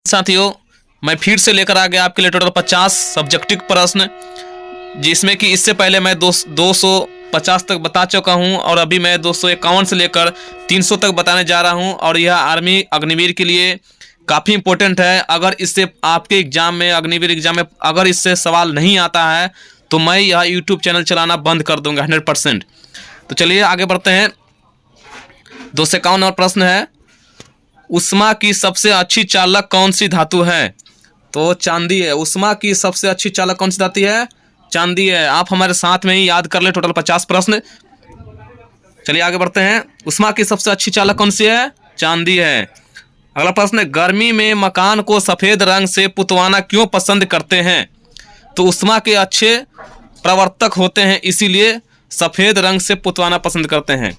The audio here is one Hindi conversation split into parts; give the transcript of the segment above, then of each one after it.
साथियों, मैं फिर से लेकर आ गया आपके लिए टोटल 50 सब्जेक्टिव प्रश्न, जिसमें कि इससे पहले मैं 250 तक बता चुका हूं और अभी मैं 251 से लेकर 300 तक बताने जा रहा हूं। और यह आर्मी अग्निवीर के लिए काफ़ी इंपॉर्टेंट है। अगर इससे आपके एग्जाम में, अग्निवीर एग्जाम में अगर इससे सवाल नहीं आता है तो मैं यह यूट्यूब चैनल चलाना बंद कर दूंगा 100%। तो चलिए आगे बढ़ते हैं। 251 और प्रश्न है, उष्मा की सबसे अच्छी चालक कौन सी धातु है? तो चांदी है। उष्मा की सबसे अच्छी चालक कौन सी धातु है? चांदी है। आप हमारे साथ में ही याद कर ले टोटल 50 प्रश्न। चलिए आगे बढ़ते हैं। उष्मा की सबसे अच्छी चालक कौन सी है? चांदी है। अगला प्रश्न है, गर्मी में मकान को सफ़ेद रंग से पुतवाना क्यों पसंद करते हैं? तो उष्मा के अच्छे प्रवर्तक होते हैं, इसीलिए सफ़ेद रंग से पुतवाना पसंद करते हैं।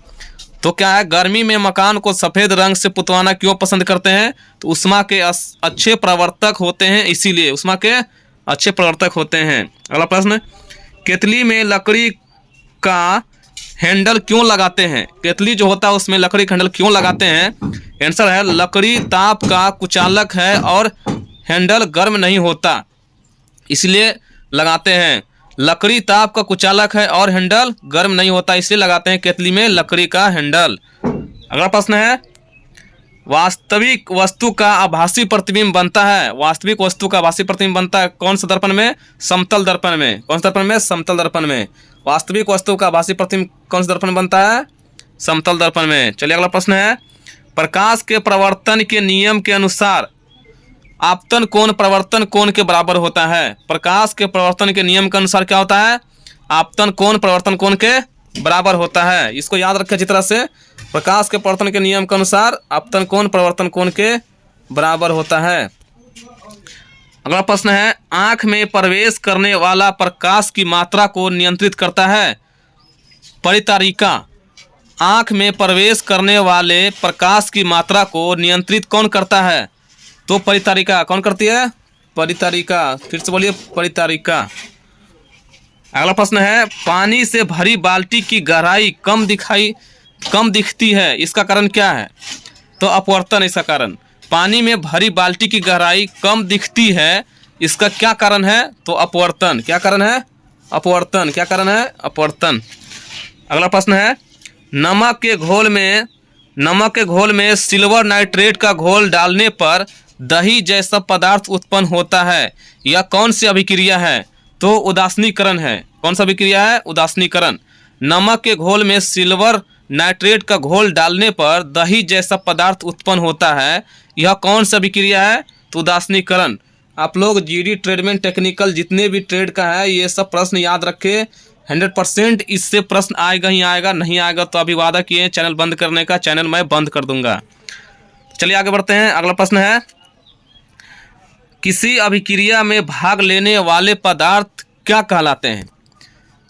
तो क्या है, गर्मी में मकान को सफ़ेद रंग से पुतवाना क्यों पसंद करते हैं? तो उष्मा के अच्छे प्रवर्तक होते हैं, इसीलिए उष्मा के अच्छे प्रवर्तक होते हैं। अगला प्रश्न, केतली में लकड़ी का हैंडल क्यों लगाते हैं? केतली जो होता है उसमें लकड़ी का हैंडल क्यों लगाते हैं? आंसर है, लकड़ी ताप का कुचालक है और हैंडल गर्म नहीं होता, इसलिए लगाते हैं। लकड़ी ताप का कुचालक है और हैंडल गर्म नहीं होता, इसलिए लगाते हैं केतली में लकड़ी का हैंडल। अगला प्रश्न है, वास्तविक वस्तु का आभासी प्रतिबिंब बनता है। वास्तविक वस्तु का आभासी प्रतिबिंब बनता है कौन सा दर्पण में? समतल दर्पण में। कौन सा दर्पण में? समतल दर्पण में। वास्तविक वस्तु का आभासी प्रतिबिंब कौन सा दर्पण में बनता है? समतल दर्पण में। चलिए अगला प्रश्न है, प्रकाश के प्रवर्तन के नियम के अनुसार आपतन कोण प्रवर्तन कोण के बराबर होता है। प्रकाश के प्रवर्तन के नियम के अनुसार क्या होता है? आपतन कोण प्रवर्तन कोण के बराबर होता है। इसको याद रखें अच्छी तरह से। प्रकाश के प्रवर्तन के नियम के अनुसार आपतन कोण प्रवर्तन कोण के बराबर होता है। अगला प्रश्न है, आँख में प्रवेश करने वाला प्रकाश की मात्रा को नियंत्रित करता है। परितारिका। आँख में प्रवेश करने वाले प्रकाश की मात्रा को नियंत्रित कौन करता है? तो परितारिका। कौन करती है? परितारिका। फिर से बोलिए, परितारिका। अगला प्रश्न है, पानी से भरी बाल्टी की गहराई कम दिखती है, इसका कारण क्या है? तो अपवर्तन इसका कारण। पानी में भरी बाल्टी की गहराई कम दिखती है, इसका क्या कारण है? तो अपवर्तन। क्या कारण है? अपवर्तन। क्या कारण है? अपवर्तन। अगला प्रश्न है, नमक के घोल में सिल्वर नाइट्रेट का घोल डालने पर दही जैसा पदार्थ उत्पन्न होता है, यह कौन सी अभिक्रिया है? तो उदासीनीकरण है। कौन सा अभिक्रिया है? उदासीनीकरण। नमक के घोल में सिल्वर नाइट्रेट का घोल डालने पर दही जैसा पदार्थ उत्पन्न होता है, यह कौन सा अभिक्रिया है? तो उदासीनीकरण। आप लोग जीडी ट्रेडमेंट टेक्निकल जितने भी ट्रेड का है ये सब प्रश्न याद रखे 100%। इससे प्रश्न आएगा ही आएगा, नहीं आएगा तो अभी वादा किए चैनल बंद करने का, चैनल मैं बंद कर दूंगा। चलिए आगे बढ़ते हैं। अगला प्रश्न है, किसी अभिक्रिया में भाग लेने वाले पदार्थ क्या कहलाते हैं?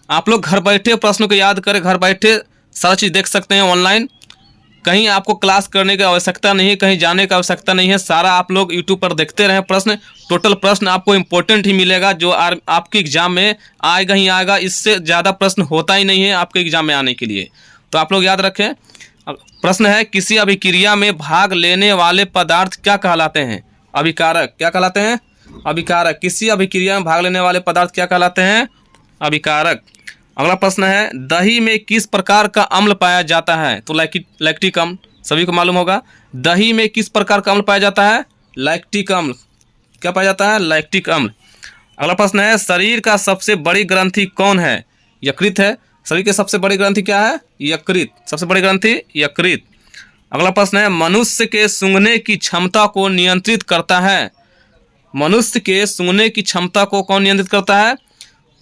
आप लोग घर बैठे प्रश्नों को याद करें, घर बैठे सारा चीज़ देख सकते हैं ऑनलाइन। कहीं आपको क्लास करने की आवश्यकता नहीं है, कहीं जाने की आवश्यकता नहीं है। सारा आप लोग यूट्यूब पर देखते रहें प्रश्न। टोटल प्रश्न आपको इंपॉर्टेंट ही मिलेगा, जो आपके एग्जाम में आएगा ही आएगा। इससे ज़्यादा प्रश्न होता ही नहीं है आपके एग्जाम में आने के लिए, तो आप लोग याद रखें। प्रश्न है, किसी अभिक्रिया में भाग लेने वाले पदार्थ क्या कहलाते हैं? अभिकारक। क्या कहलाते हैं? अभिकारक। किसी अभिक्रिया में भाग लेने वाले पदार्थ क्या कहलाते हैं? अभिकारक। अगला प्रश्न है, दही में किस प्रकार का अम्ल पाया जाता है? तो लैक्टिक अम्ल, सभी को मालूम होगा। दही में किस प्रकार का अम्ल पाया जाता है? लैक्टिक अम्ल। क्या पाया जाता है? लैक्टिक अम्ल। अगला प्रश्न है, शरीर का सबसे बड़ी ग्रंथि कौन है? यकृत है। शरीर की सबसे बड़ी ग्रंथि क्या है? यकृत। सबसे बड़ी ग्रंथि यकृत। अगला प्रश्न है, मनुष्य के सूंघने की क्षमता को नियंत्रित करता है। मनुष्य के सूंघने की क्षमता को कौन नियंत्रित करता है?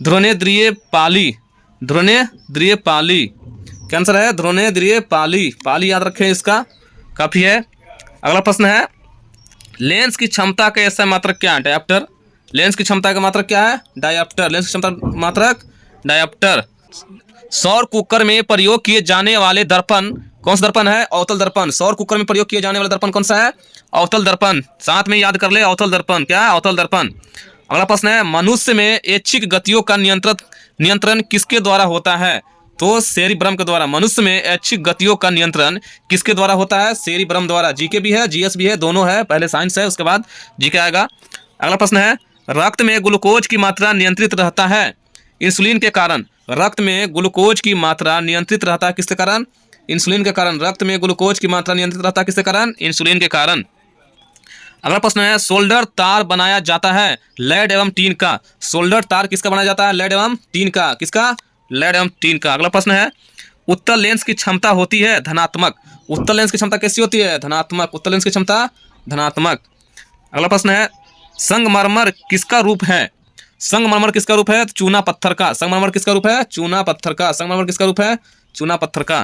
ध्रुनेन्द्रिय पाली। ध्रुनेन्द्रिय पाली। क्या आंसर है? ध्रुनेन्द्रिय पाली। पाली याद रखें, इसका काफ़ी है। अगला प्रश्न है, लेंस की क्षमता का ऐसा मात्रक क्या है? डायोप्टर। लेंस की क्षमता का मात्रक क्या है? डायोप्टर। लेंस की क्षमता मात्रक डायोप्टर। सौर कुकर में प्रयोग किए जाने वाले दर्पण कौन सा दर्पण है? अवतल दर्पण। सौर कुकर में प्रयोग किए जाने वाला दर्पण कौन सा है? अवतल दर्पण। साथ में याद कर ले, अवतल दर्पण। क्या है? अवतल दर्पण। अगला प्रश्न है, मनुष्य में ऐच्छिक गतियों का नियंत्रण किसके द्वारा होता है? तो सेरिब्रम के द्वारा। मनुष्य में ऐच्छिक गतियों का नियंत्रण किसके द्वारा होता है? सेरिब्रम द्वारा। जीके भी है, जीएस भी है, दोनों है। पहले साइंस है, उसके बाद जीके आएगा। अगला प्रश्न है, रक्त में ग्लूकोज की मात्रा नियंत्रित रहता है इंसुलिन के कारण। रक्त में ग्लूकोज की मात्रा नियंत्रित रहता है किसके कारण? इंसुलिन के कारण। रक्त में ग्लूकोज की मात्रा नियंत्रित रहता है किसके कारण? इंसुलिन के कारण। अगला प्रश्न है, सोल्डर तार बनाया जाता है लेड एवं टीन का। सोल्डर तार किसका बनाया जाता है? लेड एवं टीन का। किसका? लेड एवं टीन का। अगला प्रश्न है, उत्तल लेंस की क्षमता होती है धनात्मक। उत्तल लेंस की क्षमता कैसी होती है? धनात्मक। उत्तल लेंस की क्षमता धनात्मक। अगला प्रश्न है, संगमरमर किसका रूप है? संगमरमर किसका रूप है? चूना पत्थर का। संगमरमर किसका रूप है? चूना पत्थर का। संगमरमर किसका रूप है? चूना पत्थर का।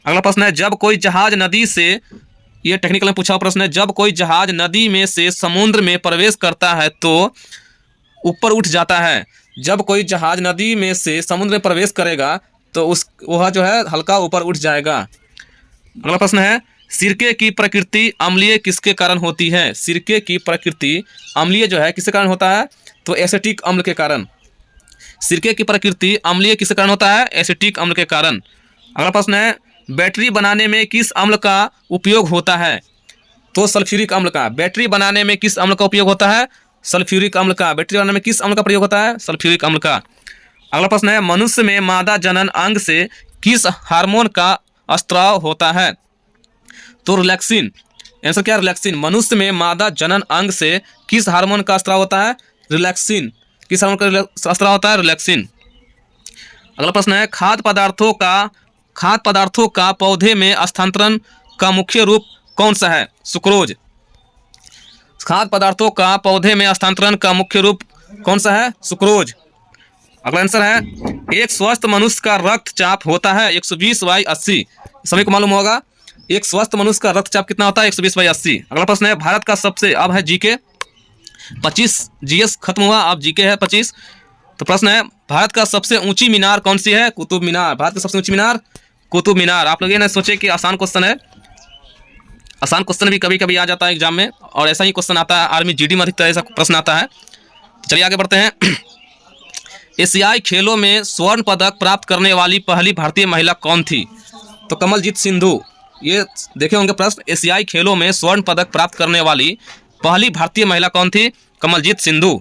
अगला प्रश्न है, जब कोई जहाज नदी से, ये टेक्निकल में पूछा हुआ प्रश्न है, जब कोई जहाज नदी में से समुद्र में प्रवेश करता है तो ऊपर उठ जाता है। जब कोई जहाज नदी में से समुद्र में प्रवेश करेगा तो वह जो है हल्का ऊपर उठ जाएगा। अगला प्रश्न है, सिरके की प्रकृति अम्लीय किसके कारण होती है? सिरके की प्रकृति अम्लीय जो है किसके कारण होता है? तो एसिटिक अम्ल के कारण। सिरके की प्रकृति अम्लीय किसके कारण होता है? एसिटिक अम्ल के कारण। अगला प्रश्न है, बैटरी बनाने में किस अम्ल का उपयोग होता है? तो सल्फ्यूरिक अम्ल का। बैटरी बनाने में किस अम्ल का उपयोग होता है? सल्फ्यूरिक अम्ल का। बैटरी बनाने में किस अम्ल का प्रयोग होता है? सल्फ्यूरिक अम्ल का। अगला प्रश्न है, मनुष्य में मादा जनन अंग से किस हार्मोन का स्त्राव होता है? तो रिलैक्सिन। आंसर क्या है? रिलैक्सिन। मनुष्य में मादा जनन अंग से किस हार्मोन का स्त्राव होता है? रिलैक्सिन। किस हार्मोन का स्त्राव होता है? रिलैक्सिन। अगला प्रश्न है, खाद्य पदार्थों का पौधे में स्थानांतरण का मुख्य रूप कौन सा है? सुक्रोज। खाद्य पदार्थों का पौधे में स्थानांतरण का मुख्य रूप कौन सा है? सुक्रोज। अगला आंसर है, एक स्वस्थ मनुष्य का रक्तचाप होता है 120/80। सभी को मालूम होगा एक स्वस्थ मनुष्य का रक्तचाप कितना होता है? 120/80। अगला प्रश्न है, भारत का सबसे, अब है जीके 25, जीएस खत्म हुआ, अब जीके है 25। तो प्रश्न है, भारत का सबसे ऊंची मीनार कौन सी है? कुतुब मीनार। भारत की सबसे ऊंची मीनार कुतुब मीनार। आप लोग ये ना सोचे कि आसान क्वेश्चन है। आसान क्वेश्चन भी कभी कभी आ जाता है एग्जाम में, और ऐसा ही क्वेश्चन आता है आर्मी जीडी में, अधिकतर ऐसा प्रश्न आता है। चलिए आगे बढ़ते हैं। एशियाई खेलों में स्वर्ण पदक प्राप्त करने वाली पहली भारतीय महिला कौन थी? तो कमलजीत सिंधु। ये देखे होंगे प्रश्न, एशियाई खेलों में स्वर्ण पदक प्राप्त करने वाली पहली भारतीय महिला कौन थी? कमलजीत सिंधु।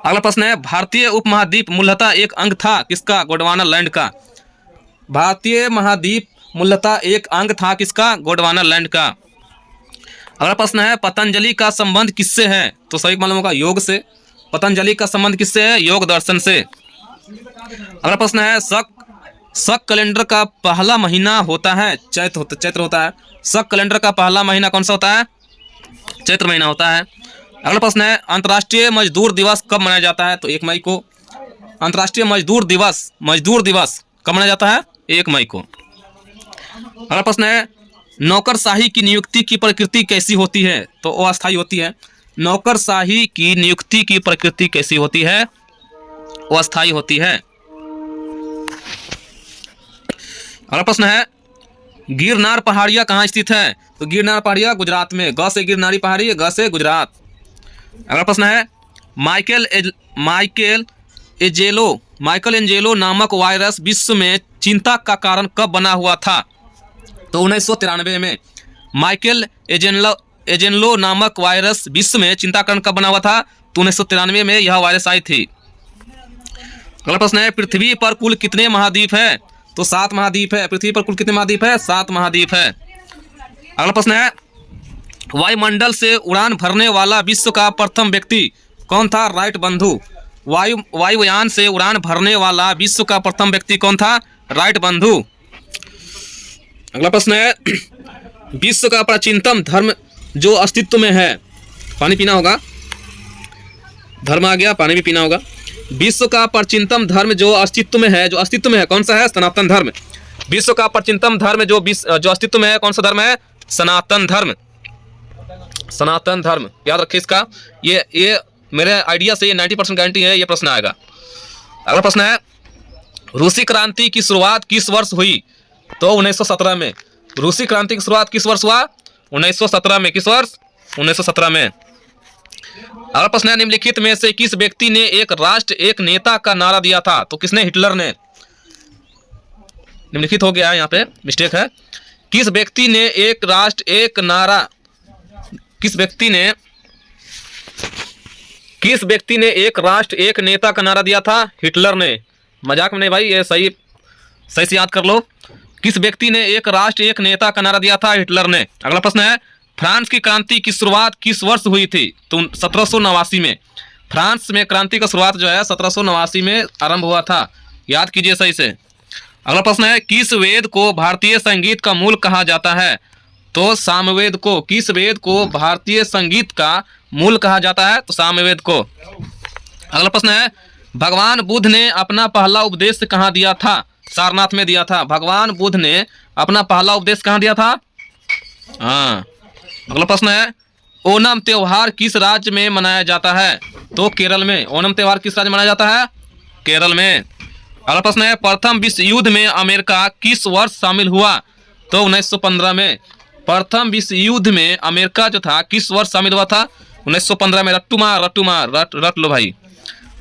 अगला प्रश्न है, भारतीय उपमहाद्वीप मूलतः एक अंग था किसका? गोंडवाना लैंड का। भारतीय महाद्वीप मूलतः एक अंग था किसका? गोंडवाना लैंड का। अगला प्रश्न है, पतंजलि का संबंध किससे है? तो सही मालूम होगा योग से। पतंजलि का संबंध किससे है? योग दर्शन से। अगला प्रश्न है, शक कैलेंडर का पहला महीना होता है चैत्र होता है। शक कैलेंडर का पहला महीना कौन सा होता है? चैत्र महीना होता है। अगला प्रश्न है, अंतर्राष्ट्रीय मजदूर दिवस कब मनाया जाता है? तो 1 मई को। अंतर्राष्ट्रीय मजदूर दिवस कब मनाया जाता है? 1 मई को। अगला प्रश्न है, नौकरशाही की नियुक्ति की प्रकृति कैसी होती है? तो अस्थायी होती है। नौकरशाही की नियुक्ति की प्रकृति कैसी होती है? अस्थायी होती है। अगला प्रश्न है, गिरनार पहाड़ियाँ कहाँ स्थित है? तो गिरनार पहाड़ियाँ गुजरात में। ग से गिरनारी पहाड़ी, ग से गुजरात। अगला प्रश्न है, माइकल एंजेलो नामक वायरस विश्व में चिंता का कारण कब बना हुआ था? तो 1993 में। माइकल एंजेलो नामक वायरस विश्व में चिंता का कारण कब बना हुआ था? तो 1993 में यह वायरस आई थी। अगला प्रश्न है, पृथ्वी पर कुल कितने महाद्वीप हैं? तो 7 महाद्वीप है। पृथ्वी पर कुल कितने महाद्वीप है? 7 महाद्वीप है। अगला प्रश्न है, वायुमंडल से उड़ान भरने वाला विश्व का प्रथम व्यक्ति कौन था? राइट बंधु। वायुयान से उड़ान भरने वाला विश्व का प्रथम व्यक्ति कौन था? राइट बंधु। अगला प्रश्न है, विश्व का प्राचीनतम धर्म जो अस्तित्व में है, पानी पीना होगा, धर्म आ गया, पानी भी पीना होगा। विश्व का प्राचीनतम धर्म जो अस्तित्व में है, कौन सा है? सनातन धर्म। विश्व का प्राचीनतम धर्म जो अस्तित्व में है, कौन सा धर्म है? सनातन धर्म। सनातन धर्म याद रखिए इसका। ये मेरे आइडिया से ये 90% गारंटी है, ये प्रश्न आएगा। अगला प्रश्न है, रूसी क्रांति की शुरुआत किस वर्ष हुई? तो 1917 में। रूसी क्रांति की शुरुआत किस वर्ष हुआ? 1917 में। किस वर्ष? 1917 में। अगला प्रश्न है, निम्नलिखित में से किस व्यक्ति ने एक राष्ट्र एक नेता का नारा दिया था? तो किसने? हिटलर ने। निम्नलिखित हो गया है, यहाँ पे मिस्टेक है। किस व्यक्ति ने एक राष्ट्र एक नारा, किस व्यक्ति ने एक राष्ट्र एक नेता का नारा दिया था? हिटलर ने। मजाक में नहीं भाई, ये सही से याद कर लो। किस व्यक्ति ने एक राष्ट्र एक नेता का नारा दिया था? हिटलर ने। अगला प्रश्न है, फ्रांस की क्रांति की शुरुआत किस वर्ष हुई थी? तो 1789 में। फ्रांस में क्रांति का शुरुआत जो है 1789 में आरंभ हुआ था, याद कीजिए सही से। अगला प्रश्न है, किस वेद को भारतीय संगीत का मूल कहा जाता है? तो सामवेद को। किस वेद को भारतीय संगीत का मूल कहा जाता है? तो सामवेद को। अगला प्रश्न है, भगवान बुद्ध ने अपना पहला उपदेश कहाँ दिया था? सारनाथ में दिया था। भगवान बुद्ध ने अपना पहला उपदेश कहाँ दिया था? हाँ। अगला प्रश्न है, ओणम त्योहार किस राज्य में मनाया जाता है? तो केरल में। ओणम त्योहार किस राज्य में मनाया जाता है? केरल में। अगला प्रश्न है, प्रथम विश्व युद्ध में अमेरिका किस वर्ष शामिल हुआ? तो 1915 में। प्रथम विश्व युद्ध में अमेरिका जो था किस वर्ष शामिल हुआ था? 1915 में। रट लो भाई।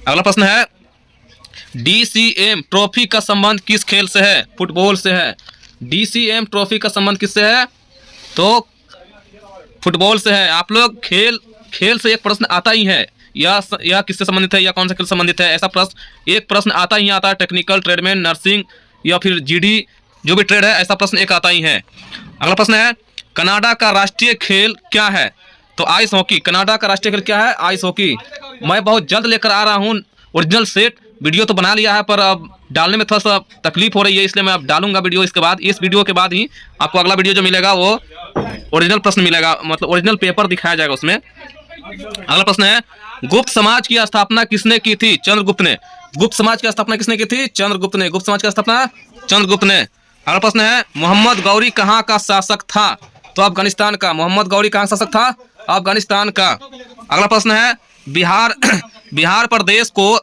अगला प्रश्न है, DCM ट्रॉफी का संबंध किस खेल से है? फुटबॉल से है। DCM ट्रॉफी का संबंध किससे है? तो फुटबॉल से है। आप लोग खेल से एक प्रश्न आता ही है, या किससे संबंधित है या कौन सा खेल संबंधित है, ऐसा एक प्रश्न आता ही आता है। टेक्निकल, ट्रेडमैन, नर्सिंग या फिर GD जो भी ट्रेड है, ऐसा प्रश्न एक आता ही है। अगला प्रश्न है, कनाडा का राष्ट्रीय खेल क्या है? तो आइस हॉकी। कनाडा का राष्ट्रीय खेल क्या है? Ice hockey. मैं बहुत जल्द लेकर आ रहा हूँ ओरिजिनल सेट। वीडियो तो बना लिया है पर अब डालने में थोड़ा सा तकलीफ हो रही है, इसलिए मैं अब डालूंगा वीडियो। इसके बाद, इस वीडियो के बाद ही आपको अगला वीडियो जो मिलेगा वो ओरिजिनल प्रश्न मिलेगा, मतलब ओरिजिनल पेपर दिखाया जाएगा उसमें। अगला प्रश्न है, गुप्त समाज की स्थापना किसने की थी? चंद्रगुप्त ने। गुप्त समाज की स्थापना किसने की थी? चंद्रगुप्त ने। गुप्त समाज की स्थापना चंद्रगुप्त ने। अगला प्रश्न है, मोहम्मद गौरी कहाँ का शासक था? तो अफगानिस्तान का। मोहम्मद गौरी कहाँ का शासक था? अफगानिस्तान का। अगला प्रश्न है, बिहार प्रदेश को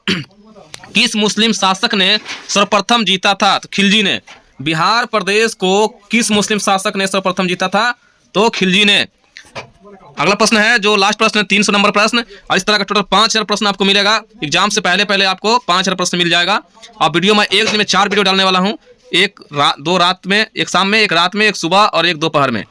किस मुस्लिम शासक ने सर्वप्रथम जीता था? तो खिलजी ने। बिहार प्रदेश को किस मुस्लिम शासक ने सर्वप्रथम जीता था? तो खिलजी ने। अगला प्रश्न है जो लास्ट प्रश्न है, 300 नंबर प्रश्न, और इस तरह का टोटल 5000 प्रश्न आपको मिलेगा। एग्जाम से पहले आपको 5000 प्रश्न मिल जाएगा। और वीडियो मैं एक दिन में 4 वीडियो डालने वाला हूँ, 2 रात में, एक शाम में, एक रात में, एक सुबह और एक दोपहर में।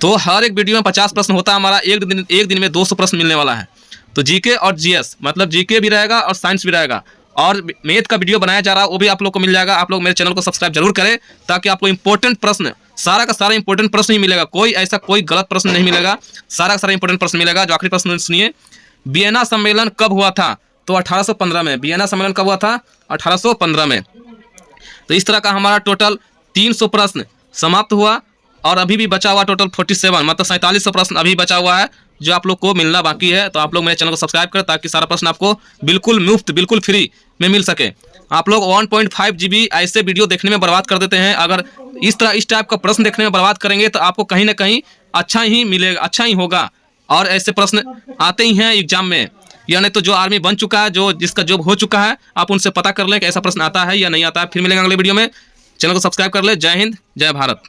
तो हर एक वीडियो में 50 प्रश्न होता है हमारा। एक दिन में 200 प्रश्न मिलने वाला है। तो जीके और जीएस, मतलब जीके भी रहेगा और साइंस भी रहेगा, और मैथ का वीडियो बनाया जा रहा है वो भी आप लोग को मिल जाएगा। आप लोग मेरे चैनल को सब्सक्राइब जरूर करें ताकि आपको इंपॉर्टेंट प्रश्न, सारा का सारा इंपॉर्टेंट प्रश्न ही मिलेगा। कोई गलत प्रश्न नहीं मिलेगा, सारा का सारा इंपॉर्टेंट प्रश्न मिलेगा। जो आखिरी प्रश्न सुनिए, वियना सम्मेलन कब हुआ था? तो 1815 में। वियना सम्मेलन कब हुआ था? 1815 में। तो इस तरह का हमारा टोटल 300 प्रश्न समाप्त हुआ, और अभी भी बचा हुआ टोटल 47, मतलब 4700 प्रश्न अभी बचा हुआ है जो आप लोग को मिलना बाकी है। तो आप लोग मेरे चैनल को सब्सक्राइब करें ताकि सारा प्रश्न आपको बिल्कुल मुफ्त, बिल्कुल फ्री में मिल सके। आप लोग 1.5 GB ऐसे वीडियो देखने में बर्बाद कर देते हैं। अगर इस टाइप का प्रश्न देखने में बर्बाद करेंगे तो आपको कहीं ना कहीं अच्छा ही मिलेगा, अच्छा ही होगा। और ऐसे प्रश्न आते ही हैं एग्जाम में, यानी तो जो आर्मी बन चुका है, जिसका जॉब हो चुका है, आप उनसे पता कर लें कि ऐसा प्रश्न आता है या नहीं आता है। फिर मिलेंगे अगले वीडियो में। चैनल को सब्सक्राइब कर ले। जय हिंद, जय भारत।